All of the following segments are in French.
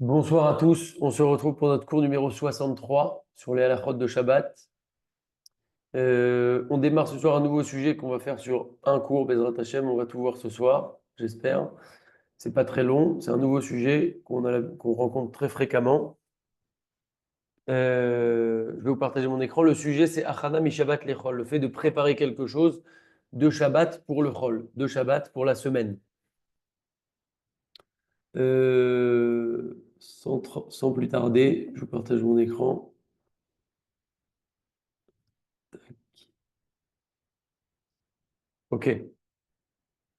Bonsoir à tous, on se retrouve pour notre cours numéro 63 sur les halachot de Shabbat. On démarre ce soir un nouveau sujet qu'on va faire sur un cours, Bezrat Hashem, on va tout voir ce soir, j'espère. C'est pas très long, c'est un nouveau sujet qu'on rencontre très fréquemment. Je vais vous partager mon écran. Le sujet c'est Achana mi Shabbat lechol, le fait de préparer quelque chose de Shabbat pour le chol, de Shabbat pour la semaine. Sans plus tarder, je vous partage mon écran. Ok.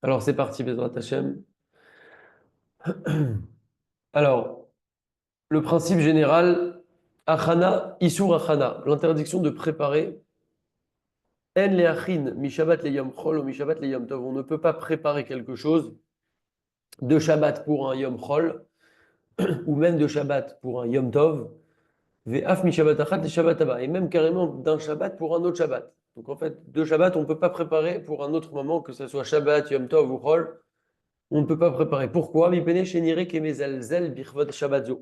Alors c'est parti, Bezrat Hashem. Alors, le principe général, achana, isur achana, l'interdiction de préparer. En leachin, mi Shabbat le yom chol ou mi Shabbat le yom tov. On ne peut pas préparer quelque chose de Shabbat pour un yom chol ou même de Shabbat pour un yom tov. Ve'af mi Shabbat achat le Shabbat haba. Et même carrément d'un Shabbat pour un autre Shabbat. Donc en fait, de Shabbat, on ne peut pas préparer pour un autre moment, que ce soit Shabbat, yom tov ou chol. On ne peut pas préparer. Pourquoi?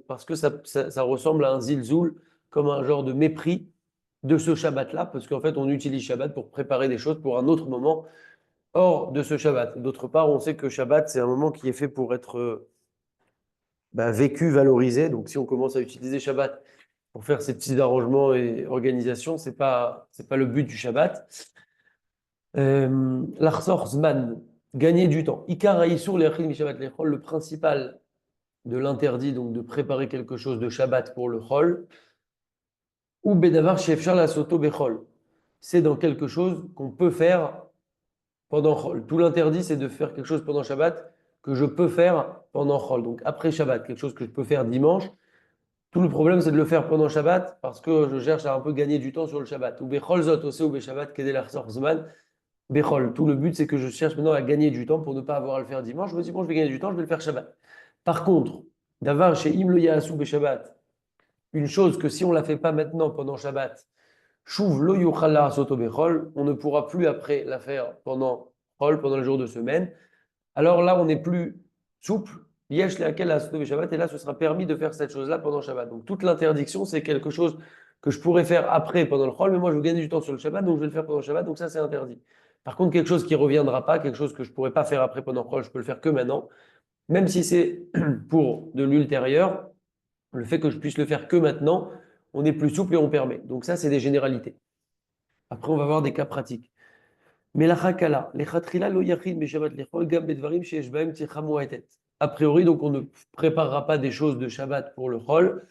Parce que ça ressemble à un zilzoul, comme un genre de mépris de ce Shabbat-là, parce qu'en fait, on utilise Shabbat pour préparer des choses pour un autre moment hors de ce Shabbat. D'autre part, on sait que Shabbat, c'est un moment qui est fait pour être vécu, valorisé. Donc, si on commence à utiliser Shabbat pour faire ces petits arrangements et organisations, c'est pas le but du Shabbat. L'achsor zman, gagner du temps. Ikar haïsour le'achil mi Shabbat lechol, le principal de l'interdit, donc de préparer quelque chose de Shabbat pour le chol, ou bedavar shefshar la soto bechol. C'est dans quelque chose qu'on peut faire pendant chol. Tout l'interdit, c'est de faire quelque chose pendant Shabbat que je peux faire pendant chol. Donc après Shabbat, quelque chose que je peux faire dimanche. Tout le problème, c'est de le faire pendant Shabbat parce que je cherche à un peu gagner du temps sur le Shabbat. Ou bechol zot ose ou beshabbat kedel achsor zman. Bechol. Tout le but, c'est que je cherche maintenant à gagner du temps pour ne pas avoir à le faire dimanche. Je me dis, bon, je vais gagner du temps, je vais le faire Shabbat. Par contre, d'avoir chez Im lo Yaasu Shabbat, une chose que si on ne la fait pas maintenant pendant Shabbat, Shuv lo yuchal la'asot bechol, on ne pourra plus après la faire pendant Chol, pendant le jour de semaine. Alors là, on n'est plus souple. Yesh le'akel la'asot Shabbat, et là, ce sera permis de faire cette chose-là pendant Shabbat. Donc toute l'interdiction, c'est quelque chose que je pourrais faire après pendant le Chol, mais moi, je veux gagner du temps sur le Shabbat, donc je vais le faire pendant le Shabbat, donc ça, c'est interdit. Par contre, quelque chose qui ne reviendra pas, quelque chose que je ne pourrais pas faire après pendant le Chol, je peux le faire que maintenant, même si c'est pour de l'ultérieur. Le fait que je puisse le faire que maintenant, on est plus souple et on permet. Donc ça, c'est des généralités. Après, on va voir des cas pratiques. Mais la chakala, les chatrila lo yachid beshabbat lechol gam bedvarim sheyesh bahem ticham etet. A priori, donc on ne préparera pas des choses de Shabbat pour le chol,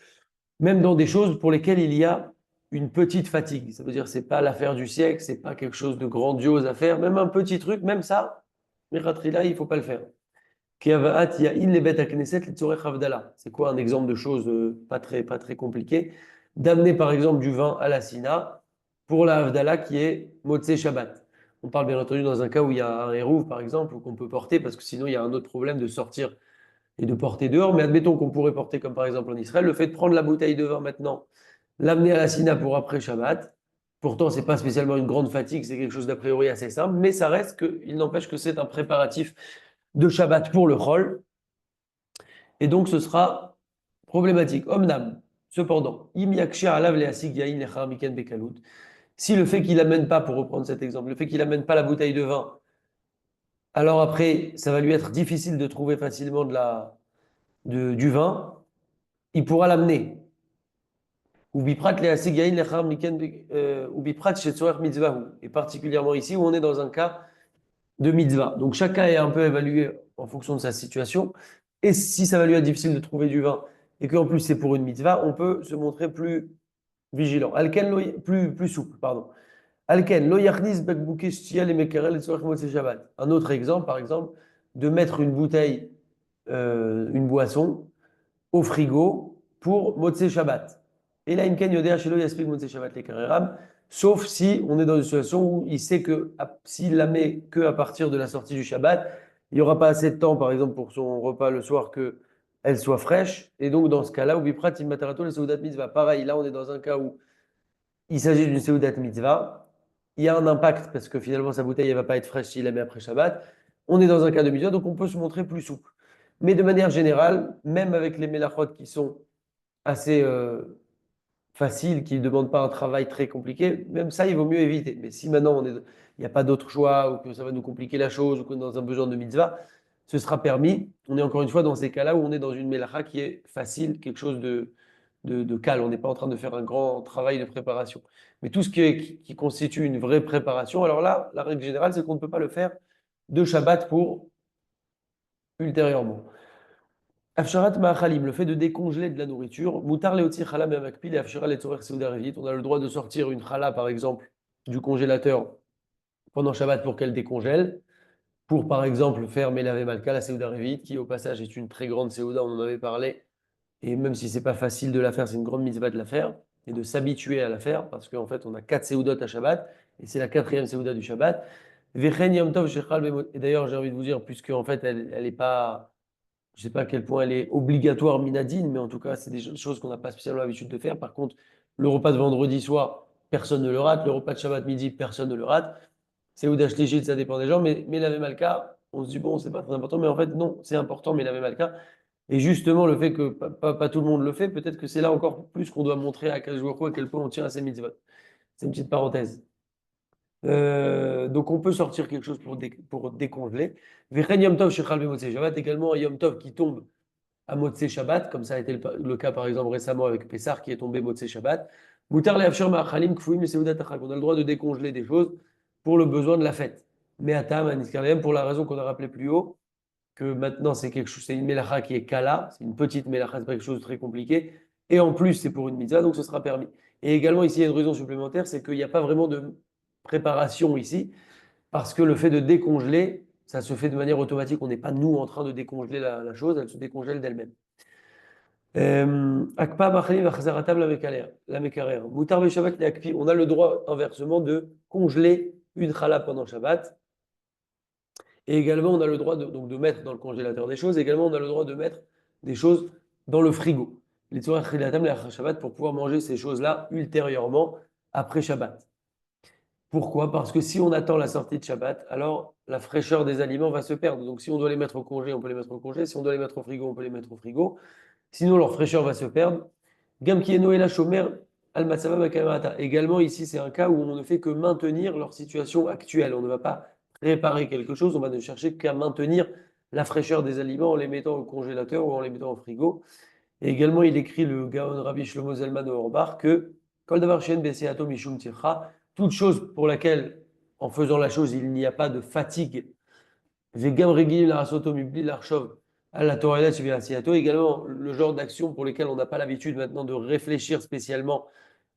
même dans des choses pour lesquelles il y a une petite fatigue. Ça veut dire c'est pas l'affaire du siècle, c'est pas quelque chose de grandiose à faire, même un petit truc, même ça, les chatrila, il faut pas le faire. C'est quoi un exemple de chose pas très compliqué? D'amener par exemple du vin à la Sina pour la Havdalah qui est Motzei Shabbat. On parle bien entendu dans un cas où il y a un hérouv par exemple, ou qu'on peut porter, parce que sinon il y a un autre problème de sortir et de porter dehors. Mais admettons qu'on pourrait porter comme par exemple en Israël, le fait de prendre la bouteille de vin maintenant, l'amener à la Sina pour après Shabbat. Pourtant, c'est pas spécialement une grande fatigue, c'est quelque chose d'a priori assez simple, mais ça reste que, il n'empêche que c'est un préparatif de Shabbat pour le Chol, et donc ce sera problématique. Omnam, cependant, im yaksher alav leasig yain lechar miken bekalut. Si le fait qu'il amène pas, pour reprendre cet exemple, le fait qu'il amène pas la bouteille de vin, alors après, ça va lui être difficile de trouver facilement du vin, il pourra l'amener. Ou biprat leasig yain lechar miken ou biprat shetzorech mitzvahu. Et particulièrement ici où on est dans un cas de mitzvah. Donc chaque cas est un peu évalué en fonction de sa situation. Et si ça va lui être difficile de trouver du vin et qu'en plus c'est pour une mitzvah, on peut se montrer plus vigilant. Plus souple, pardon. Alken, lo yachnis bakbouke shtial et mekerel et tzorech motzei Shabbat. Un autre exemple, par exemple, de mettre une bouteille, une boisson au frigo pour Motzei Shabbat. Et là, Imken Yodea Shelo Yaspik Motzei Shabbat les Kareram, sauf si on est dans une situation où il sait que s'il la met que à partir de la sortie du Shabbat, il n'y aura pas assez de temps, par exemple, pour son repas le soir, que elle soit fraîche. Et donc, dans ce cas-là, Ubiprat Matarato le Seudat Mitzvah. Pareil, là, on est dans un cas où il s'agit d'une Seudat Mitzvah. Il y a un impact parce que finalement, sa bouteille, elle ne va pas être fraîche s'il la met après Shabbat. On est dans un cas de mitzvah, donc on peut se montrer plus souple. Mais de manière générale, même avec les mélachot qui sont assez faciles, qui ne demandent pas un travail très compliqué, même ça, il vaut mieux éviter. Mais si maintenant il n'y a pas d'autre choix ou que ça va nous compliquer la chose ou qu'on est dans un besoin de mitzvah, ce sera permis. On est encore une fois dans ces cas-là où on est dans une mélacha qui est facile, quelque chose de calme. On n'est pas en train de faire un grand travail de préparation. Mais tout ce qui constitue une vraie préparation, alors là, la règle générale, c'est qu'on ne peut pas le faire de Shabbat pour ultérieurement. Afsharat ma'achalim, le fait de décongeler de la nourriture. Moutar leotzi chala me'amakpil et afshara letzorer seuda revit. On a le droit de sortir une chala, par exemple, du congélateur pendant Shabbat pour qu'elle décongèle. Pour, par exemple, faire Melavé Malka, la Seuda Revit, qui, au passage, est une très grande Seuda, on en avait parlé. Et même si c'est pas facile de la faire, c'est une grande mitzvah de la faire et de s'habituer à la faire, parce qu'en fait, on a 4 Seudot à Shabbat, et c'est la quatrième Seuda du Shabbat. Vechen Yom Tov Shechal Bemot. Et d'ailleurs, j'ai envie de vous dire, puisque en fait, elle est pas, je sais pas à quel point elle est obligatoire minadine, mais en tout cas, c'est des choses qu'on n'a pas spécialement l'habitude de faire. Par contre, le repas de vendredi soir, personne ne le rate. Le repas de Shabbat midi, personne ne le rate. C'est Oudash Lichit, ça dépend des gens, mais la Malka, on se dit, bon, c'est pas très important, mais en fait, non, c'est important, mais la Malka. Et justement, le fait que pas tout le monde le fait, peut-être que c'est là encore plus qu'on doit montrer à quel jour, à quel point on tient à ces mitzvot. C'est une petite parenthèse. Donc, on peut sortir quelque chose pour décongeler. Vechen Yom Tov Shechal B'Motzei Shabbat, également un Yom Tov qui tombe à Motzei Shabbat, comme ça a été le cas par exemple récemment avec Pessah qui est tombé Motzei Shabbat. Moutar le'afshir ma'achalim kfuim leseudat achag. On a le droit de décongeler des choses pour le besoin de la fête. Mais à Tam, pour la raison qu'on a rappelé plus haut, que maintenant c'est quelque chose, c'est une mélacha qui est kala, c'est une petite mélacha, c'est pas quelque chose de très compliqué. Et en plus, c'est pour une mitzvah, donc ce sera permis. Et également, ici, il y a une raison supplémentaire, c'est qu'il n'y a pas vraiment de préparation ici, parce que le fait de décongeler, ça se fait de manière automatique. On n'est pas nous en train de décongeler la chose, elle se décongèle d'elle-même. Akpa machali v'achzaratam la mekarer. Moutar Shabbat akpi. On a le droit inversement de congeler une chala pendant Shabbat. Et également, on a le droit donc de mettre dans le congélateur des choses. Également, on a le droit de mettre des choses dans le frigo. Les Shabbat pour pouvoir manger ces choses-là ultérieurement après Shabbat. Pourquoi? Parce que si on attend la sortie de Shabbat, alors la fraîcheur des aliments va se perdre. Donc si on doit les mettre au congé, on peut les mettre au congé. Si on doit les mettre au frigo, on peut les mettre au frigo. Sinon, leur fraîcheur va se perdre. Gam qui est Noé la chômère, al matzava bakamarata. Également, ici, c'est un cas où on ne fait que maintenir leur situation actuelle. On ne va pas préparer quelque chose, on va ne chercher qu'à maintenir la fraîcheur des aliments en les mettant au congélateur ou en les mettant au frigo. Et également, il écrit le Gaon Rabbi Shlomo Zalman au Orbar que Kol davar she'en beseato mishum tircha, toute chose pour laquelle, en faisant la chose, il n'y a pas de fatigue. Vegam regil larasoto mibli larshov à la Torah Siato, également le genre d'action pour lesquelles on n'a pas l'habitude maintenant de réfléchir spécialement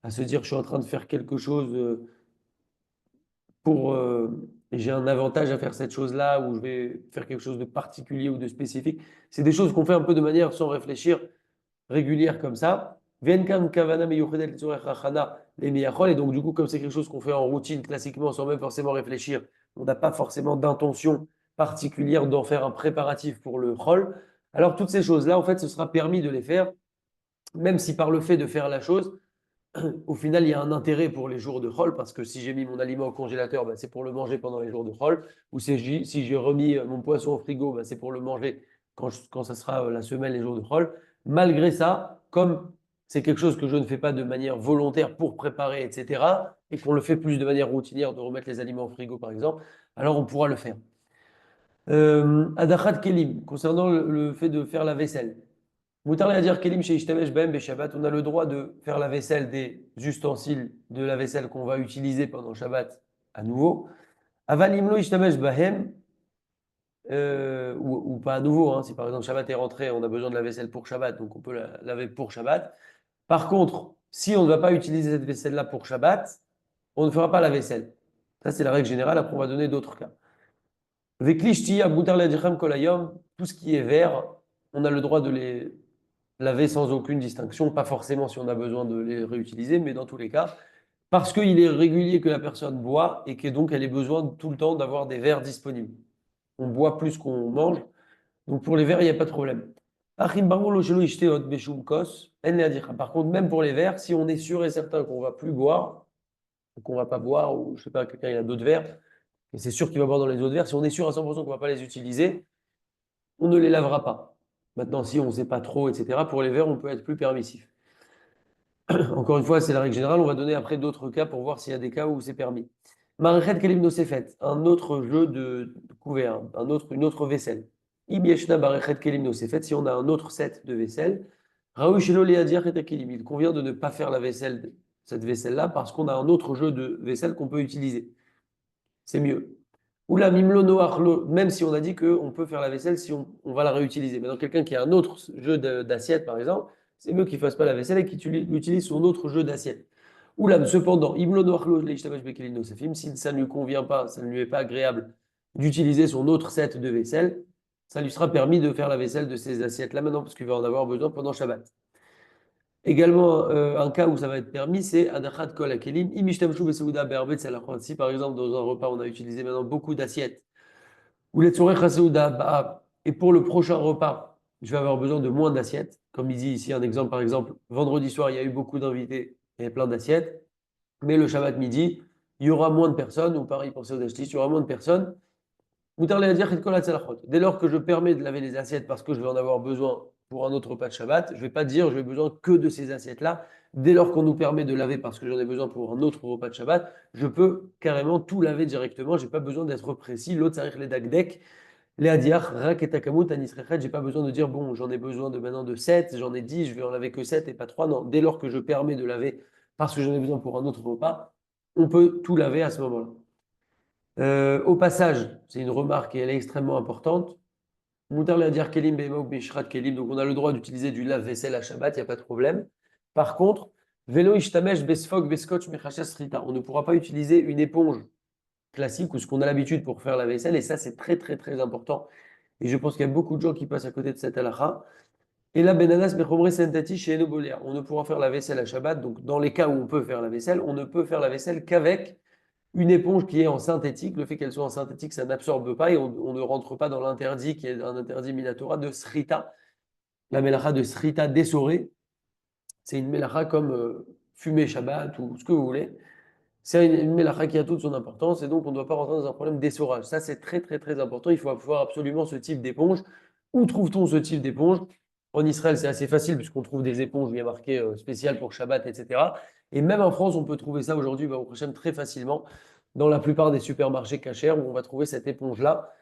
à se dire je suis en train de faire quelque chose pour et j'ai un avantage à faire cette chose-là ou je vais faire quelque chose de particulier ou de spécifique. C'est des choses qu'on fait un peu de manière sans réfléchir, régulière comme ça. Venkam kavana meyuchedet tzorech hachana les miyachol. Et donc du coup comme c'est quelque chose qu'on fait en routine classiquement sans même forcément réfléchir, on n'a pas forcément d'intention particulière d'en faire un préparatif pour le chol. Alors toutes ces choses-là, en fait, ce sera permis de les faire, même si par le fait de faire la chose, au final, il y a un intérêt pour les jours de chol, parce que si j'ai mis mon aliment au congélateur, ben, c'est pour le manger pendant les jours de chol, ou si j'ai remis mon poisson au frigo, ben, c'est pour le manger quand ça sera la semaine, les jours de chol. Malgré ça, comme c'est quelque chose que je ne fais pas de manière volontaire pour préparer, etc., et qu'on le fait plus de manière routinière, de remettre les aliments au frigo, par exemple, alors on pourra le faire. Adachat Kelim, concernant le fait de faire la vaisselle. Moutar à dire Kelim chez Ishtamesh Bahem Shabbat, on a le droit de faire la vaisselle des ustensiles de la vaisselle qu'on va utiliser pendant Shabbat à nouveau. Avalimlo Ishtamesh Bahem, ou pas à nouveau, hein, si par exemple Shabbat est rentré, on a besoin de la vaisselle pour Shabbat, donc on peut la laver pour Shabbat. Par contre, si on ne va pas utiliser cette vaisselle-là pour Shabbat, on ne fera pas la vaisselle. Ça, c'est la règle générale. Après, on va donner d'autres cas. Veklishti, Aboutar Ladichem Kolayom, tout ce qui est vert, on a le droit de les laver sans aucune distinction, pas forcément si on a besoin de les réutiliser, mais dans tous les cas, parce qu'il est régulier que la personne boit et que donc elle ait besoin tout le temps d'avoir des verres disponibles. On boit plus qu'on mange, donc pour les verres, il n'y a pas de problème. Achim Barou lo shelo ishte hot beshum kos, en le adira. Par contre, même pour les verres, si on est sûr et certain qu'on va plus boire, ou qu'on va pas boire, ou je sais pas, quelqu'un il a d'autres verres, et c'est sûr qu'il va boire dans les autres verres, si on est sûr à 100% qu'on ne va pas les utiliser, on ne les lavera pas. Maintenant, si on ne sait pas trop, etc., pour les verres, on peut être plus permissif. Encore une fois, c'est la règle générale. On va donner après d'autres cas pour voir s'il y a des cas où c'est permis. Marichet Kelim Nosefet, un autre jeu de couvert, une autre vaisselle. Im Yeshna Barichet Kelim Nosefet, si on a un autre set de vaisselle, Raoui Shelo Liadir et Kelim, il convient de ne pas faire la vaisselle, cette vaisselle-là, parce qu'on a un autre jeu de vaisselle qu'on peut utiliser. C'est mieux. Ou la Mimlo Noachlo, même si on a dit qu'on peut faire la vaisselle si on va la réutiliser. Mais dans quelqu'un qui a un autre jeu d'assiette, par exemple, c'est mieux qu'il ne fasse pas la vaisselle et qu'il utilise son autre jeu d'assiette. Oulam, cependant, si ça ne lui convient pas, ça ne lui est pas agréable d'utiliser son autre set de vaisselle, ça lui sera permis de faire la vaisselle de ces assiettes-là maintenant, parce qu'il va en avoir besoin pendant Shabbat. Également, un cas où ça va être permis, c'est Adachat Kol Akelim. Si par exemple, dans un repas, on a utilisé maintenant beaucoup d'assiettes, ou les Tzorech HaSeuda, et pour le prochain repas, je vais avoir besoin de moins d'assiettes. Comme il dit ici un exemple, par exemple, vendredi soir, il y a eu beaucoup d'invités et plein d'assiettes. Mais le Shabbat midi, il y aura moins de personnes, ou pareil pour Seudat Shlish, il y aura moins de personnes. Dès lors que je permets de laver les assiettes parce que je vais en avoir besoin pour un autre repas de Shabbat, je ne vais pas dire j'ai besoin que de ces assiettes-là. Dès lors qu'on nous permet de laver parce que j'en ai besoin pour un autre repas de Shabbat, je peux carrément tout laver directement. Je n'ai pas besoin d'être précis. L'autre, ça les dagdek, les adiach, rak et takamut, anisrechet. Je n'ai pas besoin de dire bon, j'en ai besoin de maintenant de 7, j'en ai 10, je vais en laver que 7 et pas 3. Non, dès lors que je permets de laver parce que j'en ai besoin pour un autre repas, on peut tout laver à ce moment-là. Au passage, c'est une remarque et elle est extrêmement importante. Moutar le dire kelim be'emok bishrat kelim, donc on a le droit d'utiliser du lave-vaisselle à Shabbat, il n'y a pas de problème. Par contre, velo ishtamesh besfog beskotch mechachas rita, on ne pourra pas utiliser une éponge classique ou ce qu'on a l'habitude pour faire la vaisselle, et ça c'est très très très important. Et je pense qu'il y a beaucoup de gens qui passent à côté de cette halakha. Et là, benanas bechomre sentati chez Enobolia, on ne pourra faire la vaisselle à Shabbat, donc dans les cas où on peut faire la vaisselle, on ne peut faire la vaisselle qu'avec une éponge qui est en synthétique. Le fait qu'elle soit en synthétique, ça n'absorbe pas et on ne rentre pas dans l'interdit qui est un interdit minatora de srita. La melacha de srita dessorée, c'est une melacha comme fumer Shabbat ou ce que vous voulez. C'est une melacha qui a toute son importance et donc on ne doit pas rentrer dans un problème d'essorage. Ça, c'est très très très important. Il faut avoir absolument ce type d'éponge. Où trouve-t-on ce type d'éponge? En Israël, c'est assez facile puisqu'on trouve des éponges où il y a marqué spécial pour Shabbat, etc. Et même en France, on peut trouver ça aujourd'hui, au prochain très facilement dans la plupart des supermarchés cachers où on va trouver cette éponge-là,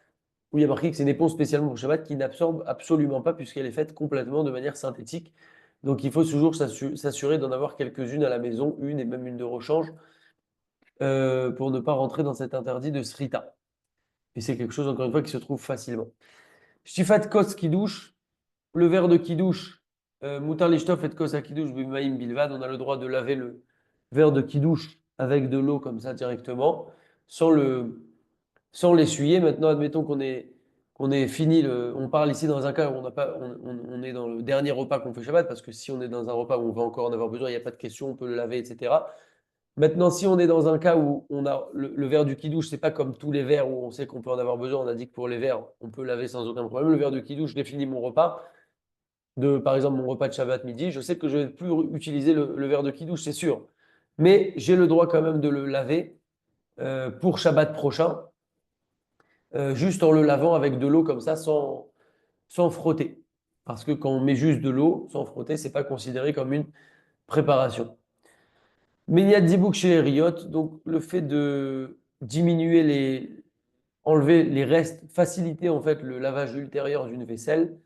où il y a marqué que c'est une éponge spécialement pour Shabbat qui n'absorbe absolument pas puisqu'elle est faite complètement de manière synthétique. Donc il faut toujours s'assurer d'en avoir quelques-unes à la maison, une et même une de rechange, pour ne pas rentrer dans cet interdit de srita. Et c'est quelque chose, encore une fois, qui se trouve facilement. Shtifat kos kidouche, le verre de kidouche, moutar lishtof et kos à kidouche, bimaim bilvad, on a le droit de laver le verre de kidouche avec de l'eau comme ça directement, sans le, sans l'essuyer. Maintenant, admettons qu'on ait fini on parle ici dans un cas où on n'a pas, on est dans le dernier repas qu'on fait Shabbat, parce que si on est dans un repas où on va encore en avoir besoin, il n'y a pas de question, on peut le laver, etc. Maintenant, si on est dans un cas où on a le verre du kidouche, c'est pas comme tous les verres où on sait qu'on peut en avoir besoin. On a dit que pour les verres, on peut laver sans aucun problème. Le verre de kidouche, j'ai fini mon repas, par exemple mon repas de Shabbat midi. Je sais que je vais plus utiliser le verre de kidouche, c'est sûr. Mais j'ai le droit quand même de le laver pour Shabbat prochain, juste en le lavant avec de l'eau comme ça, sans frotter. Parce que quand on met juste de l'eau sans frotter, c'est pas considéré comme une préparation. Méniat Dibouk chez les riottes, donc le fait de diminuer enlever les restes, faciliter en fait le lavage ultérieur d'une vaisselle,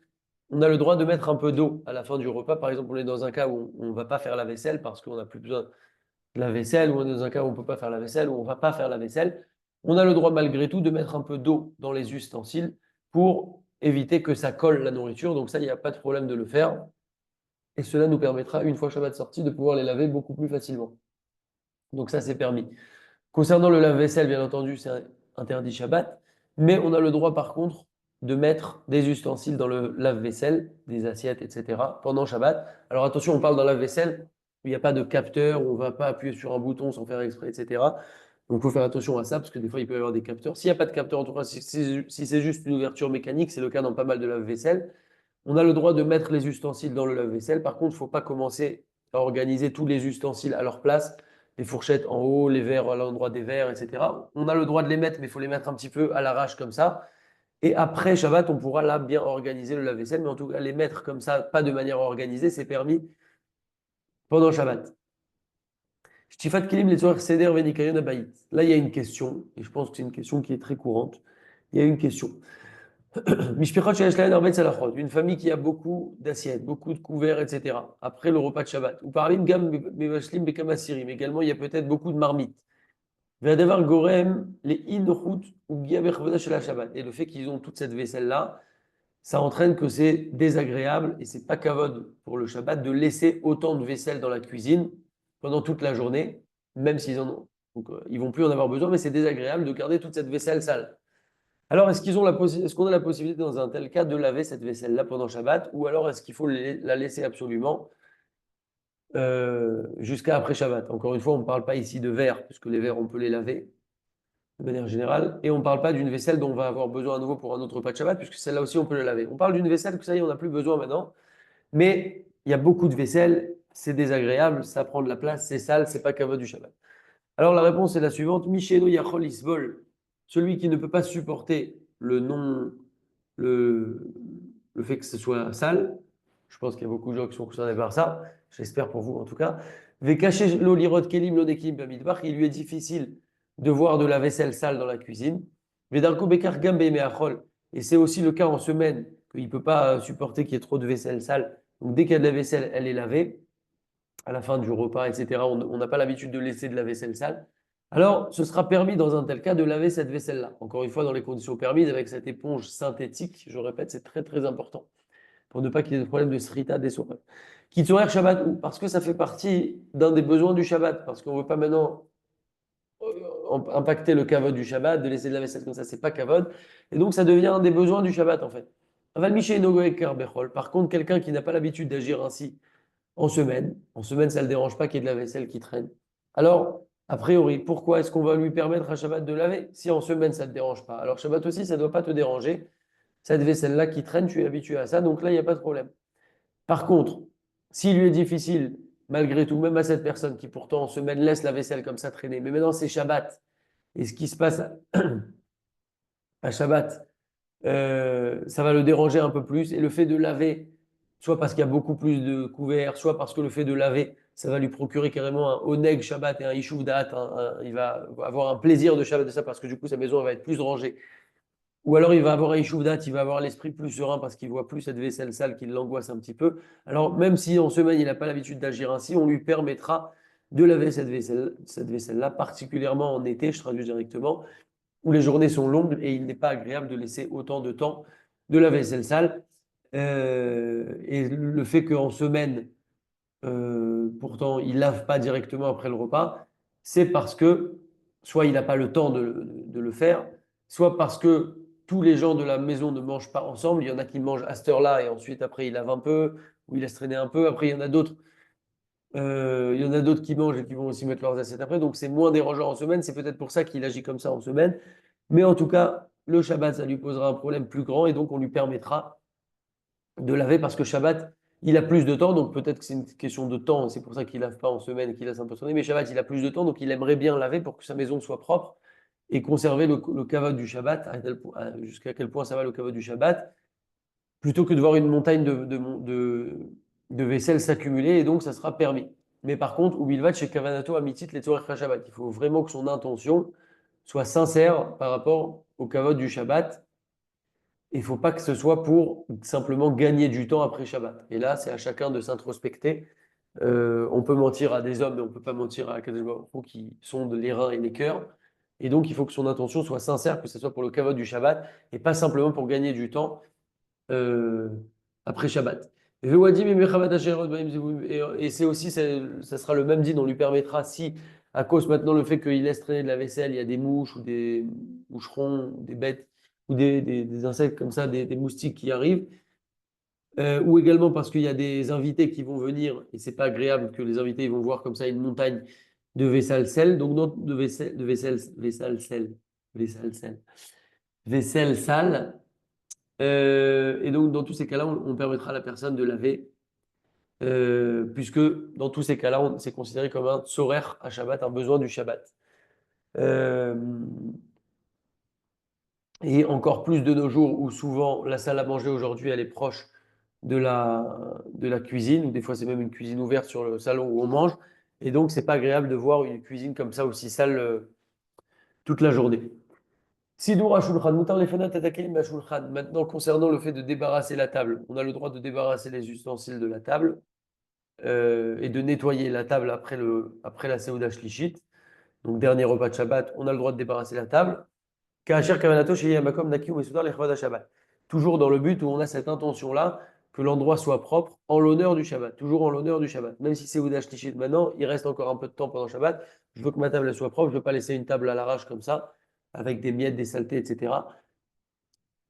on a le droit de mettre un peu d'eau à la fin du repas. Par exemple, on est dans un cas où on ne va pas faire la vaisselle parce qu'on n'a plus besoin de la vaisselle, ou on est dans un cas où on ne peut pas faire la vaisselle, ou on ne va pas faire la vaisselle. On a le droit malgré tout de mettre un peu d'eau dans les ustensiles pour éviter que ça colle la nourriture. Donc ça, il n'y a pas de problème de le faire. Et cela nous permettra, une fois Shabbat sorti, de pouvoir les laver beaucoup plus facilement. Donc ça, c'est permis. Concernant le lave-vaisselle, bien entendu, c'est interdit Shabbat, mais on a le droit par contre de mettre des ustensiles dans le lave-vaisselle, des assiettes, etc., pendant Shabbat. Alors attention, on parle d'un lave-vaisselle où il n'y a pas de capteur, où on ne va pas appuyer sur un bouton sans faire exprès, etc. Donc il faut faire attention à ça, parce que des fois, il peut y avoir des capteurs. S'il n'y a pas de capteur, en tout cas, si c'est juste une ouverture mécanique, c'est le cas dans pas mal de lave-vaisselle, on a le droit de mettre les ustensiles dans le lave-vaisselle. Par contre, il ne faut pas commencer à organiser tous les ustensiles à leur place, les fourchettes en haut, les verres à l'endroit des verres, etc. On a le droit de les mettre, mais il faut les mettre un petit peu à l'arrache comme ça. Et après Shabbat, on pourra là bien organiser le lave-vaisselle, mais en tout cas, les mettre comme ça, pas de manière organisée, c'est permis pendant Shabbat. Shtifat Kelim Letzorech Seder Venikayon Abayit. Là, il y a une question, et je pense que c'est une question qui est très courante. Il y a une question. Mishpechot sheyesh lahen harbe tzalachot. Une famille qui a beaucoup d'assiettes, beaucoup de couverts, etc. Après le repas de Shabbat. Ou parlim gam mevashlim bekam asirim. Également, il y a peut-être beaucoup de marmites. Ve'adavar gorem les inchut ou gia bechavoda shel Shabbat. Et le fait qu'ils ont toute cette vaisselle-là, ça entraîne que c'est désagréable et c'est pas kavod pour le Shabbat de laisser autant de vaisselle dans la cuisine pendant toute la journée, même s'ils en ont. Donc, ils vont plus en avoir besoin, mais c'est désagréable de garder toute cette vaisselle sale. Alors, est-ce qu'on a la possibilité dans un tel cas de laver cette vaisselle-là pendant Shabbat, ou alors est-ce qu'il faut la laisser absolument jusqu'à après Shabbat? Encore une fois, on ne parle pas ici de verre, puisque les verres, on peut les laver de manière générale, et on ne parle pas d'une vaisselle dont on va avoir besoin à nouveau pour un autre repas de Shabbat, puisque celle-là aussi, on peut la laver. On parle d'une vaisselle que ça y est, on n'a plus besoin maintenant, mais il y a beaucoup de vaisselle, c'est désagréable, ça prend de la place, c'est sale, c'est pas kavod du Shabbat. Alors la réponse est la suivante, Misheno Yachol Isbol, celui qui ne peut pas supporter le non, le, le fait que ce soit sale, je pense qu'il y a beaucoup de gens qui sont concernés par ça, j'espère pour vous en tout cas, Vekaché lo lirot kelim lo nekim bamidbar, il lui est difficile de voir de la vaisselle sale dans la cuisine, Vedarko bekar gam be'meachol, et c'est aussi le cas en semaine, qu'il ne peut pas supporter qu'il y ait trop de vaisselle sale, donc dès qu'il y a de la vaisselle, elle est lavée, à la fin du repas, etc. On n'a pas l'habitude de laisser de la vaisselle sale. Alors, ce sera permis dans un tel cas de laver cette vaisselle-là. Encore une fois, dans les conditions permises, avec cette éponge synthétique, je répète, c'est très très important pour ne pas qu'il y ait de problème de srita des soirées. Kitsorer Shabbat, ou parce que ça fait partie d'un des besoins du Shabbat, parce qu'on ne veut pas maintenant impacter le kavod du Shabbat, de laisser de la vaisselle comme ça, c'est pas kavod. Et donc, ça devient un des besoins du Shabbat en fait. Par contre, quelqu'un qui n'a pas l'habitude d'agir ainsi, en semaine, ça ne le dérange pas qu'il y ait de la vaisselle qui traîne. Alors, a priori, pourquoi est-ce qu'on va lui permettre à Shabbat de laver si en semaine ça ne te dérange pas? Alors, Shabbat aussi, ça ne doit pas te déranger. Cette vaisselle-là qui traîne, tu es habitué à ça, donc là, il n'y a pas de problème. Par contre, s'il lui est difficile, malgré tout, même à cette personne qui pourtant en semaine laisse la vaisselle comme ça traîner, mais maintenant c'est Shabbat, et ce qui se passe à Shabbat, ça va le déranger un peu plus. Et le fait de laver, soit parce qu'il y a beaucoup plus de couverts, soit parce que le fait de laver, ça va lui procurer carrément un oneg Shabbat et un ishuv da'at. Il va avoir un plaisir de Shabbat de ça parce que du coup, sa maison elle va être plus rangée. Ou alors il va avoir un ishuv da'at, il va avoir l'esprit plus serein parce qu'il voit plus cette vaisselle sale qui l'angoisse un petit peu. Alors même si en semaine, il n'a pas l'habitude d'agir ainsi, on lui permettra de laver cette vaisselle-là, particulièrement en été, je traduis directement où les journées sont longues et il n'est pas agréable de laisser autant de temps de la vaisselle sale. Et le fait qu'en semaine, pourtant, il lave pas directement après le repas, c'est parce que soit il n'a pas le temps de le faire, soit parce que tous les gens de la maison ne mangent pas ensemble. Il y en a qui mangent à cette heure-là et ensuite après il lave un peu ou il laisse traîner un peu. Après, il y en a d'autres qui mangent et qui vont aussi mettre leurs assiettes après. Donc, c'est moins dérangeant en semaine. C'est peut-être pour ça qu'il agit comme ça en semaine. Mais en tout cas, le Shabbat, ça lui posera un problème plus grand et donc on lui permettra de laver parce que Shabbat, il a plus de temps. Donc, peut-être que c'est une question de temps. C'est pour ça qu'il lave pas en semaine et qu'il laisse un peu sonner. Mais Shabbat, il a plus de temps. Donc, il aimerait bien laver pour que sa maison soit propre et conserver le kavod du Shabbat. Jusqu'à quel point ça va le kavod du Shabbat plutôt que de voir une montagne de vaisselle s'accumuler, et donc ça sera permis. Mais par contre, où il va chez Kavanato Amitit les Shabbat, il faut vraiment que son intention soit sincère par rapport au kavod du Shabbat. Il ne faut pas que ce soit pour simplement gagner du temps après Shabbat. Et là, c'est à chacun de s'introspecter. On peut mentir à des hommes, mais on ne peut pas mentir à Kadosh Baruch Hu qui sondent les reins et les cœurs. Et donc, il faut que son intention soit sincère, que ce soit pour le kavod du Shabbat, et pas simplement pour gagner du temps euh, après Shabbat. Et c'est aussi, ça sera le même din, on lui permettra si, à cause maintenant le fait qu'il laisse traîner de la vaisselle, il y a des mouches ou des moucherons, des bêtes ou des insectes comme ça, des moustiques qui arrivent, ou également parce qu'il y a des invités qui vont venir et c'est pas agréable que les invités ils vont voir comme ça une montagne de vaisselle sel, donc non, vaisselle sel, vaisselle sale. Et donc, dans tous ces cas-là, on permettra à la personne de laver, puisque dans tous ces cas-là, c'est considéré comme un tsorer à Shabbat, un besoin du Shabbat. Euh, Et encore plus de nos jours où souvent la salle à manger aujourd'hui, elle est proche de la cuisine, ou des fois c'est même une cuisine ouverte sur le salon où on mange. Et donc, c'est pas agréable de voir une cuisine comme ça aussi sale toute la journée. Sidour Ashulchan, Moutar les fenêtres attaquer les Ashulchan. Maintenant, concernant le fait de débarrasser la table, on a le droit de débarrasser les ustensiles de la table et de nettoyer la table après la Seouda Shlichit. Donc, dernier repas de Shabbat, on a le droit de débarrasser la table. Kasher Kavanato Sheyeh Makom Naki Umesudar Lechvada Shabbat. Toujours dans le but où on a cette intention-là, que l'endroit soit propre en l'honneur du Shabbat. Toujours en l'honneur du Shabbat. Même si c'est Ouda Shlichit maintenant, il reste encore un peu de temps pendant Shabbat. Je veux que ma table elle soit propre. Je ne veux pas laisser une table à l'arrache comme ça, avec des miettes, des saletés, etc.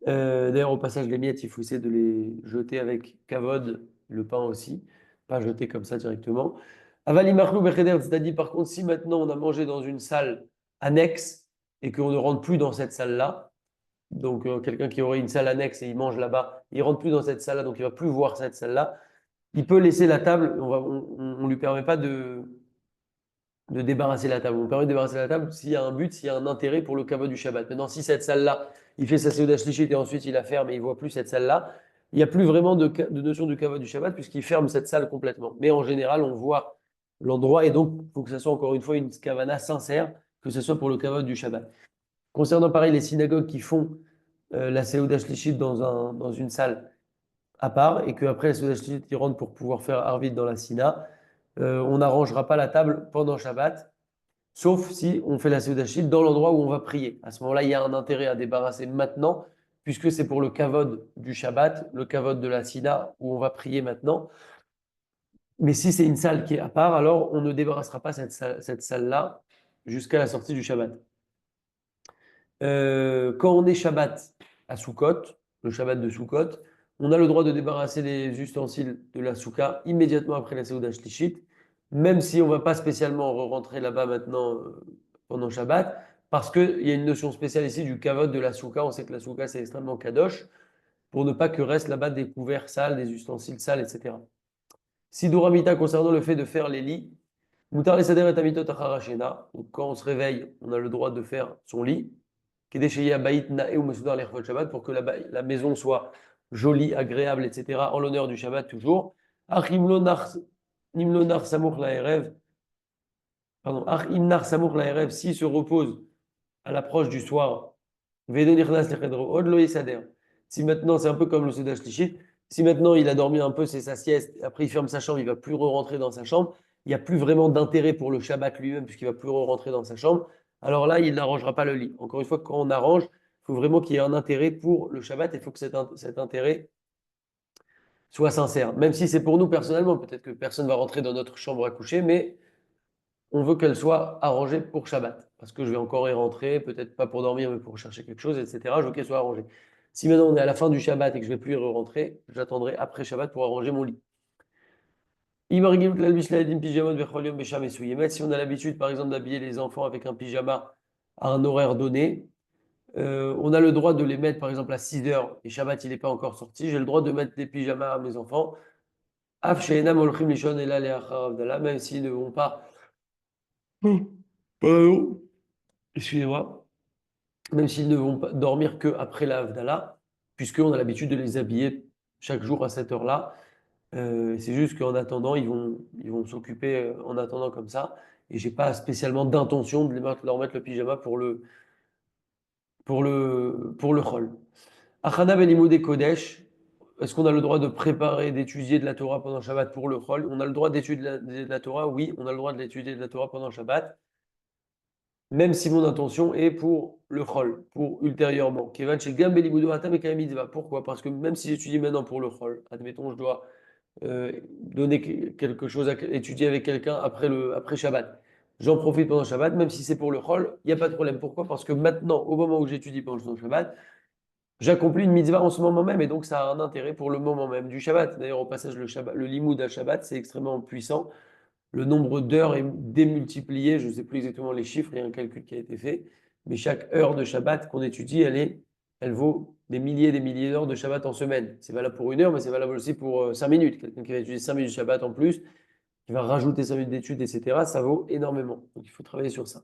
D'ailleurs, au passage, les miettes, il faut essayer de les jeter avec kavod, le pain aussi, pas jeter comme ça directement. Avali Machlou Becheder, c'est-à-dire par contre, si maintenant on a mangé dans une salle annexe et qu'on ne rentre plus dans cette salle-là, donc quelqu'un qui aurait une salle annexe et il mange là-bas, il rentre plus dans cette salle-là, donc il va plus voir cette salle-là, il peut laisser la table, on lui permet pas de débarrasser la table. On permet de débarrasser la table s'il y a un but, s'il y a un intérêt pour le kavod du Shabbat. Maintenant, si cette salle-là, il fait sa Seudah Shlichit et ensuite il la ferme et il ne voit plus cette salle-là, il n'y a plus vraiment de notion du kavod du Shabbat puisqu'il ferme cette salle complètement. Mais en général, on voit l'endroit et donc il faut que ce soit encore une fois une kavana sincère, que ce soit pour le kavod du Shabbat. Concernant pareil les synagogues qui font la Seudah Shlichit dans une salle à part et qu'après la Seudah Shlichit, ils rentrent pour pouvoir faire Arvit dans la Sina, on n'arrangera pas la table pendant Shabbat. Sauf si on fait la Seudachit dans l'endroit où on va prier. À ce moment-là, il y a un intérêt à débarrasser maintenant, puisque c'est pour le kavod du Shabbat, le kavod de la Sina, où on va prier maintenant. Mais si c'est une salle qui est à part, alors on ne débarrassera pas cette salle-là jusqu'à la sortie du Shabbat. Quand on est Shabbat à Sukkot, le Shabbat de Sukkot, on a le droit de débarrasser les ustensiles de la Souka immédiatement après la Seudah Shlichit, même si on ne va pas spécialement rentrer là-bas maintenant pendant Shabbat, parce qu'il y a une notion spéciale ici du kavod de la Souka. On sait que la Souka c'est extrêmement kadosh, pour ne pas que reste là-bas des couverts sales, des ustensiles sales, etc. Siduramita concernant le fait de faire les lits, Moutar les Sader et Tamitot Acharashena, donc quand on se réveille, on a le droit de faire son lit pour que la maison soit jolie, agréable, etc., en l'honneur du Shabbat toujours. Pardon, s'il se repose à l'approche du soir, si maintenant, c'est un peu comme le Seudah Shlichit, si maintenant il a dormi un peu, c'est sa sieste, après il ferme sa chambre, il va plus re-rentrer dans sa chambre, il n'y a plus vraiment d'intérêt pour le Shabbat lui-même, puisqu'il va plus re-rentrer dans sa chambre, alors là, il n'arrangera pas le lit. Encore une fois, quand on arrange, il faut vraiment qu'il y ait un intérêt pour le Shabbat, il faut que cet intérêt soit sincère. Même si c'est pour nous personnellement, peut-être que personne ne va rentrer dans notre chambre à coucher, mais on veut qu'elle soit arrangée pour Shabbat. Parce que je vais encore y rentrer, peut-être pas pour dormir, mais pour chercher quelque chose, etc. Je veux qu'elle soit arrangée. Si maintenant on est à la fin du Shabbat et que je ne vais plus y rentrer, j'attendrai après Shabbat pour arranger mon lit. Si on a l'habitude, par exemple, d'habiller les enfants avec un pyjama à un horaire donné, on a le droit de les mettre, par exemple, à 6 heures et Shabbat, il n'est pas encore sorti. J'ai le droit de mettre des pyjamas à mes enfants. Même s'ils ne vont pas. Pardon. Excusez-moi. Même s'ils ne vont pas dormir qu'après la Havdalah, puisqu'on a l'habitude de les habiller chaque jour à cette heure-là. C'est juste qu'en attendant, ils vont s'occuper en attendant comme ça. Et j'ai pas spécialement d'intention de leur mettre le pyjama pour le chol. Achana Belimudé Kodesh, est-ce qu'on a le droit de préparer, d'étudier de la Torah pendant Shabbat pour le chol? On a le droit d'étudier de la Torah? Oui, on a le droit d'étudier de la Torah pendant Shabbat, même si mon intention est pour le chol, pour ultérieurement. Kevan chez Gam Belimudo Hatam et Kaemitzvah. Pourquoi? Parce que même si j'étudie maintenant pour le chol, admettons, je dois donner quelque chose à étudier avec quelqu'un après Shabbat. J'en profite pendant Shabbat, même si c'est pour le chol, il n'y a pas de problème. Pourquoi? Parce que maintenant, au moment où j'étudie pendant le Shabbat, j'accomplis une mitzvah en ce moment même et donc ça a un intérêt pour le moment même du Shabbat. D'ailleurs, au passage, le limoud à Shabbat, c'est extrêmement puissant. Le nombre d'heures est démultiplié. Je ne sais plus exactement les chiffres, il y a un calcul qui a été fait. Mais chaque heure de Shabbat qu'on étudie, elle vaut des milliers d'heures de Shabbat en semaine. C'est valable pour une heure, mais c'est valable aussi pour 5 minutes. Quelqu'un qui va étudier 5 minutes de Shabbat en plus, qui va rajouter 5 minutes d'études, etc., ça vaut énormément. Donc il faut travailler sur ça.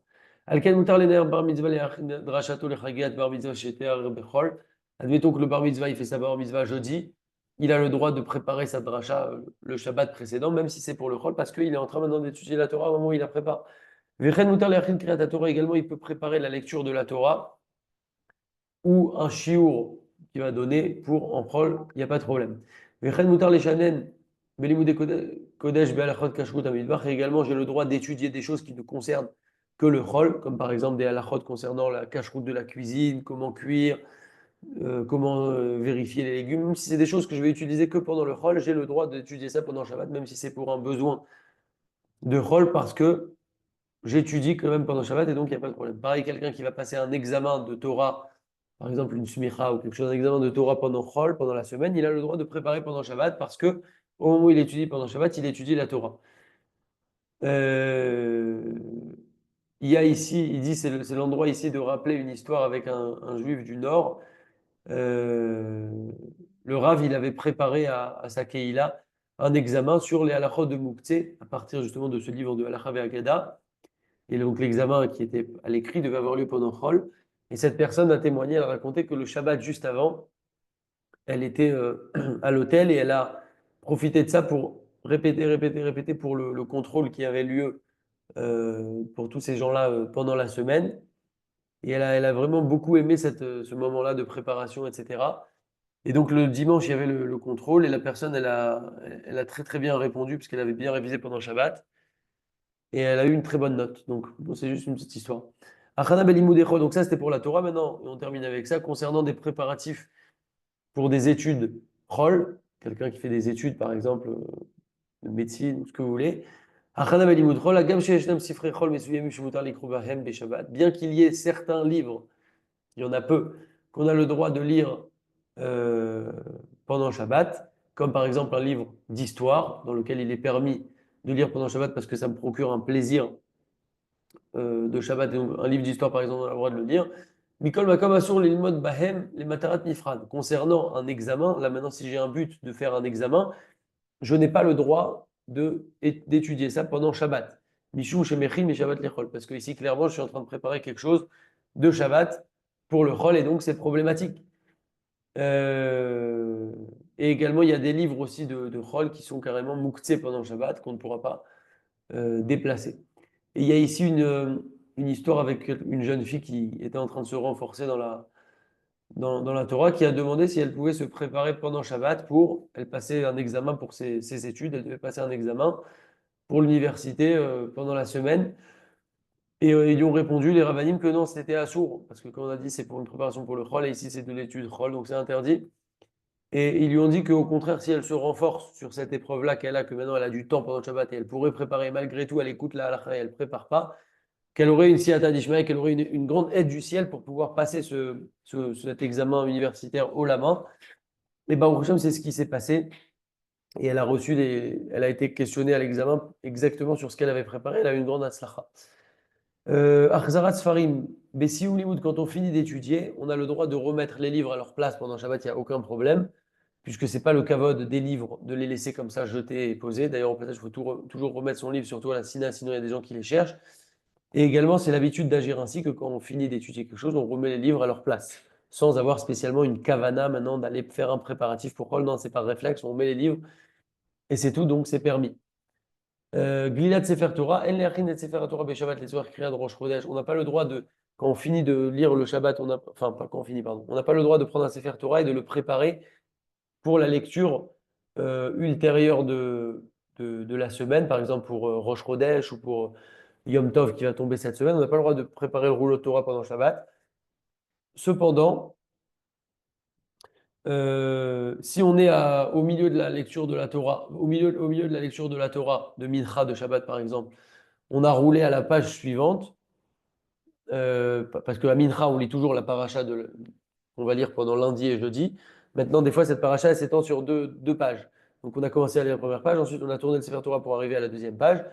Alken mutar lener bar mitzvah drashato lechagiat bar mitzvah sheter bechol. Admettons que le bar mitzvah, il fait sa bar mitzvah jeudi. Il a le droit de préparer sa dracha le Shabbat précédent, même si c'est pour le chol, parce qu'il est en train maintenant d'étudier la Torah au moment où il la prépare. Vechen mutar leachin kriyat Torah également, il peut préparer la lecture de la Torah ou un shiur qu'il va donner pour en prol, il n'y a pas de problème. Vechen mutar leshanen belimudei kodesh be'alachot kashrut hamidbach. Et également, j'ai le droit d'étudier des choses qui ne concernent que le chol, comme par exemple des halachot concernant la kashrut de la cuisine, comment cuire, comment vérifier les légumes. Même si c'est des choses que je vais utiliser que pendant le chol, j'ai le droit d'étudier ça pendant Shabbat, même si c'est pour un besoin de chol, parce que j'étudie quand même pendant Shabbat et donc il n'y a pas de problème. Pareil, quelqu'un qui va passer un examen de Torah, par exemple une smicha ou quelque chose, un examen de Torah pendant chol, pendant la semaine, il a le droit de préparer pendant Shabbat parce que au moment où il étudie pendant Shabbat, il étudie la Torah. Euh, il y a ici, il dit, c'est l'endroit ici de rappeler une histoire avec un juif du Nord. Euh, le Rav, il avait préparé à sa Keïla un examen sur les halachot de Mouktsé, à partir justement de ce livre de Halacha Ve'agada. Et donc l'examen qui était à l'écrit devait avoir lieu pendant Chol. Et cette personne a témoigné, elle a raconté que le Shabbat juste avant, elle était à l'hôtel et elle a profité de ça pour répéter pour le contrôle qui avait lieu pour tous ces gens-là pendant la semaine. Et elle a vraiment beaucoup aimé ce moment-là de préparation, etc. Et donc le dimanche, il y avait le contrôle et la personne, elle a très très bien répondu puisqu'elle avait bien révisé pendant Shabbat et elle a eu une très bonne note. Donc bon, c'est juste une petite histoire. Achana Belimudechol, donc ça c'était pour la Torah. Maintenant, on termine avec ça concernant des préparatifs pour des études Chol, quelqu'un qui fait des études par exemple de médecine, ce que vous voulez. Achana Belimud Chol, Agam Sheyeshnam Sifrei Chol Mesuyemim Shemutar Likru Bahem Beshabbat. Bien qu'il y ait certains livres, il y en a peu, qu'on a le droit de lire euh, pendant Shabbat, comme par exemple un livre d'histoire dans lequel il est permis de lire pendant Shabbat parce que ça me procure un plaisir de Shabbat, et donc un livre d'histoire par exemple, on a le droit de le lire. Mikol Makam Asur Lilmod Bahem les Matarat Nifrad. Concernant un examen, là maintenant, si j'ai un but de faire un examen, je n'ai pas le droit d'étudier ça pendant Shabbat. Mishum Shemechim et Shabbat Lechol. Parce que ici, clairement, je suis en train de préparer quelque chose de Shabbat pour le Chol et donc c'est problématique. Euh, et également, il y a des livres aussi de Chol qui sont carrément mouktsé pendant le Shabbat qu'on ne pourra pas déplacer. Et il y a ici une histoire avec une jeune fille qui était en train de se renforcer dans la Torah, qui a demandé si elle pouvait se préparer pendant Shabbat pour, elle passait un examen pour ses études, elle devait passer un examen pour l'université pendant la semaine. Et ils lui ont répondu, les rabbinim, que non, c'était assourd, parce que comme on a dit, c'est pour une préparation pour le chol, et ici c'est de l'étude chol, donc c'est interdit. Et ils lui ont dit qu'au contraire, si elle se renforce sur cette épreuve-là qu'elle a, que maintenant elle a du temps pendant le Shabbat et elle pourrait préparer malgré tout, elle écoute la halakha et elle ne prépare pas, qu'elle aurait une siyata d'Ishmael, qu'elle aurait une grande aide du ciel pour pouvoir passer cet examen universitaire haut la main. Et Baruch Hashem, c'est ce qui s'est passé. Et elle a elle a été questionnée à l'examen exactement sur ce qu'elle avait préparé. Elle a eu une grande atzlacha. Achzarat Sfarim, Bessi ou Limoud, quand on finit d'étudier, on a le droit de remettre les livres à leur place pendant Shabbat, il n'y a aucun problème, puisque ce n'est pas le kavod des livres de les laisser comme ça jetés et posés. D'ailleurs, au passage, il faut toujours remettre son livre, surtout à la Sina, sinon il y a des gens qui les cherchent. Et également, c'est l'habitude d'agir ainsi que quand on finit d'étudier quelque chose, on remet les livres à leur place, sans avoir spécialement une kavana maintenant d'aller faire un préparatif pour Kol. Non, c'est par réflexe, on met les livres et c'est tout, donc c'est permis. Gilad Sefer Torah, En Leachin et Sefer Torah Beshabbat les soirs Kriyat Rosh Chodesh. On n'a pas le droit de, quand on finit de lire le Shabbat, enfin pas quand on finit, pardon, on n'a pas le droit de prendre un Sefer Torah et de le préparer pour la lecture ultérieure de la semaine, par exemple pour Rosh Chodesh ou pour Yom Tov qui va tomber cette semaine. On n'a pas le droit de préparer le rouleau de Torah pendant Shabbat. Cependant, si on est au milieu de la lecture de la Torah, au milieu de la lecture de la Torah, de Mincha, de Shabbat par exemple, on a roulé à la page suivante, parce que la Mincha, on lit toujours la paracha on va lire pendant lundi et jeudi. Maintenant, des fois, cette paracha, elle s'étend sur deux pages. Donc, on a commencé à lire la première page, ensuite, on a tourné le Sefer Torah pour arriver à la deuxième page.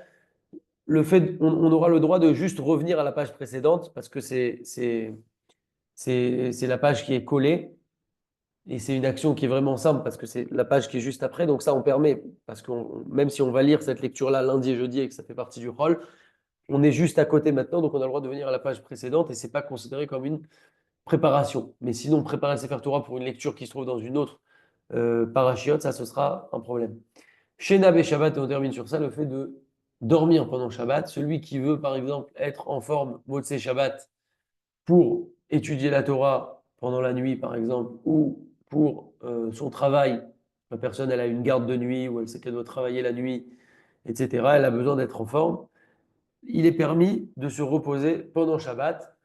On aura le droit de juste revenir à la page précédente, parce que c'est la page qui est collée. Et c'est une action qui est vraiment simple parce que c'est la page qui est juste après. Donc ça, on permet, parce que même si on va lire cette lecture-là lundi et jeudi et que ça fait partie du rôle, On est juste à côté maintenant, donc on a le droit de venir à la page précédente et c'est pas considéré comme une préparation. Mais sinon, préparer le Sefer Torah pour une lecture qui se trouve dans une autre parachiote, ça, ce sera un problème. Chez Nab et Shabbat, et on termine sur ça, le fait de dormir pendant Shabbat. Celui qui veut, par exemple, être en forme, Motsé Shabbat, pour étudier la Torah pendant la nuit, par exemple, ou pour son travail. La personne, elle a une garde de nuit ou elle sait qu'elle doit travailler la nuit, etc. Elle a besoin d'être en forme. Il est permis de se reposer pendant Shabbat,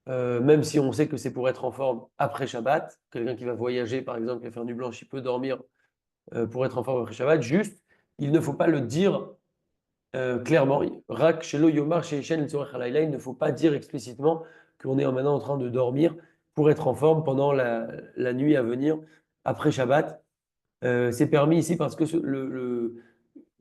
même si on sait que c'est pour être en forme après Shabbat. Quelqu'un qui va voyager, par exemple, qui va faire nuit blanche, il peut dormir pour être en forme après Shabbat. Juste, il ne faut pas le dire clairement. Rak shelo yomar sheishen l'tzorech halayla, il ne faut pas dire explicitement qu'on est maintenant en train de dormir pour être en forme pendant la nuit à venir après Shabbat. C'est permis ici parce que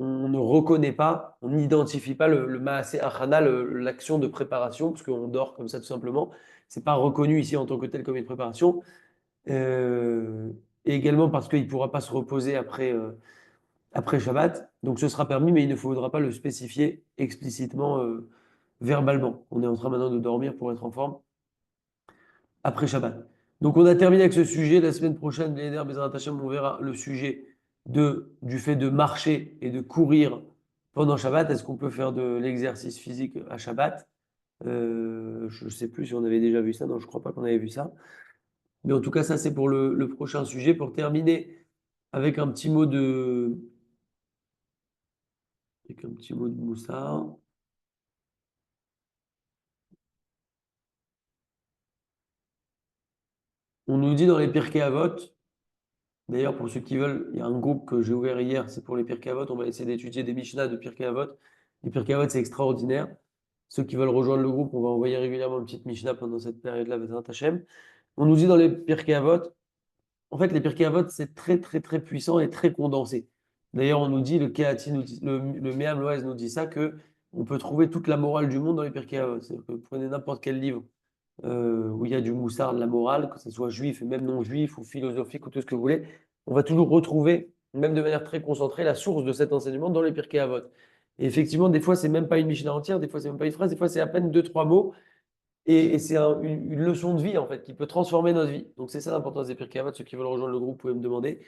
on ne reconnaît pas, on n'identifie pas le maaseh achana, l'action de préparation, parce qu'on dort comme ça tout simplement. C'est pas reconnu ici en tant que tel comme une préparation. Euh, et également parce qu'il ne pourra pas se reposer après Shabbat. Donc ce sera permis, mais il ne faudra pas le spécifier explicitement verbalement. On est en train maintenant de dormir pour être en forme après Shabbat. Donc on a terminé avec ce sujet. La semaine prochaine, Léner Bezrat Hashem, on verra le sujet du fait de marcher et de courir pendant Shabbat. Est-ce qu'on peut faire de l'exercice physique à Shabbat? Je ne sais plus si on avait déjà vu ça. Non, je ne crois pas qu'on avait vu ça. Mais en tout cas, ça c'est pour le prochain sujet. Pour terminer avec un petit mot de Moussa. On nous dit dans les Pirkei Avot, d'ailleurs pour ceux qui veulent, il y a un groupe que j'ai ouvert hier, c'est pour les Pirkei Avot, on va essayer d'étudier des Mishnah de Pirkei Avot. Les Pirkei Avot, c'est extraordinaire. Ceux qui veulent rejoindre le groupe, on va envoyer régulièrement une petite Mishnah pendant cette période-là, Bezrat Hashem. On nous dit dans les Pirkei Avot, en fait, les Pirkei Avot, c'est très, très, très puissant et très condensé. D'ailleurs, on nous dit, le Kehati nous dit, le Me'am Loez nous dit ça, que on peut trouver toute la morale du monde dans les Pirkei Avot. C'est-à-dire que vous prenez n'importe quel livre où il y a du moussard, de la morale, que ce soit juif et même non juif ou philosophique ou tout ce que vous voulez, on va toujours retrouver, même de manière très concentrée, la source de cet enseignement dans les Pirkei Avot. Et effectivement, des fois, c'est même pas une Mishnah entière, des fois, c'est même pas une phrase, des fois, c'est à peine deux, trois mots. Et c'est une leçon de vie, en fait, qui peut transformer notre vie. Donc, c'est ça l'importance des Pirkei Avot. Ceux qui veulent rejoindre le groupe, vous pouvez me demander.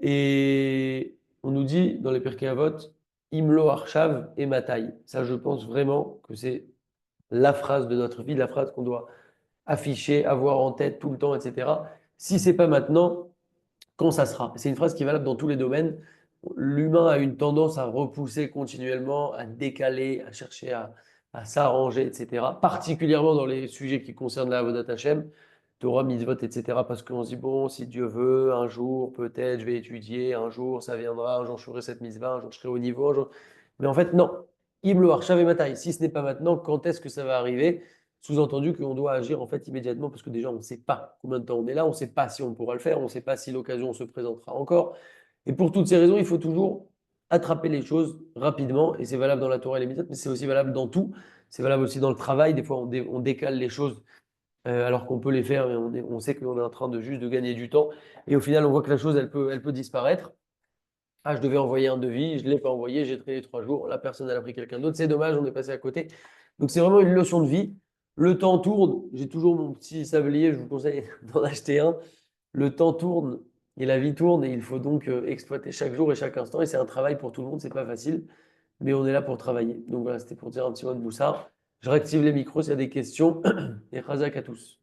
Et on nous dit dans les Pirkei Avot, Imlo Arshav et Matai. Ça, je pense vraiment que c'est la phrase de notre vie, la phrase qu'on doit afficher, avoir en tête tout le temps, etc. Si c'est pas maintenant, quand ça sera? C'est une phrase qui est valable dans tous les domaines. L'humain a une tendance à repousser continuellement, à décaler, à chercher à s'arranger, etc. Particulièrement dans les sujets qui concernent la Avodat Hashem, Torah, mitzvot, etc. Parce qu'on se dit, bon, si Dieu veut, un jour, peut-être, je vais étudier, un jour, ça viendra, un jour, je ferai cette mitzvah, un jour, je serai au niveau, un jour. Mais en fait, non. Imlo Arshav et Matai. Si ce n'est pas maintenant, quand est-ce que ça va arriver? Sous-entendu qu'on doit agir en fait immédiatement parce que déjà on ne sait pas combien de temps on est là, on ne sait pas si on pourra le faire, on ne sait pas si l'occasion se présentera encore. Et pour toutes ces raisons, il faut toujours attraper les choses rapidement et c'est valable dans la Torah et les Mitzvot, mais c'est aussi valable dans tout. C'est valable aussi dans le travail. Des fois, on décale les choses alors qu'on peut les faire, mais on sait qu'on est en train de juste de gagner du temps. Et au final, on voit que la chose, elle peut disparaître. Ah, je devais envoyer un devis, je ne l'ai pas envoyé, j'ai traîné 3 jours, la personne elle a pris quelqu'un d'autre, c'est dommage, on est passé à côté. Donc c'est vraiment une leçon de vie. Le temps tourne, j'ai toujours mon petit sablier, je vous conseille d'en acheter un. Le temps tourne et la vie tourne et il faut donc exploiter chaque jour et chaque instant. Et c'est un travail pour tout le monde, c'est pas facile, mais on est là pour travailler. Donc voilà, c'était pour dire un petit mot de Moussard. Je réactive les micros s'il y a des questions et Razak à tous.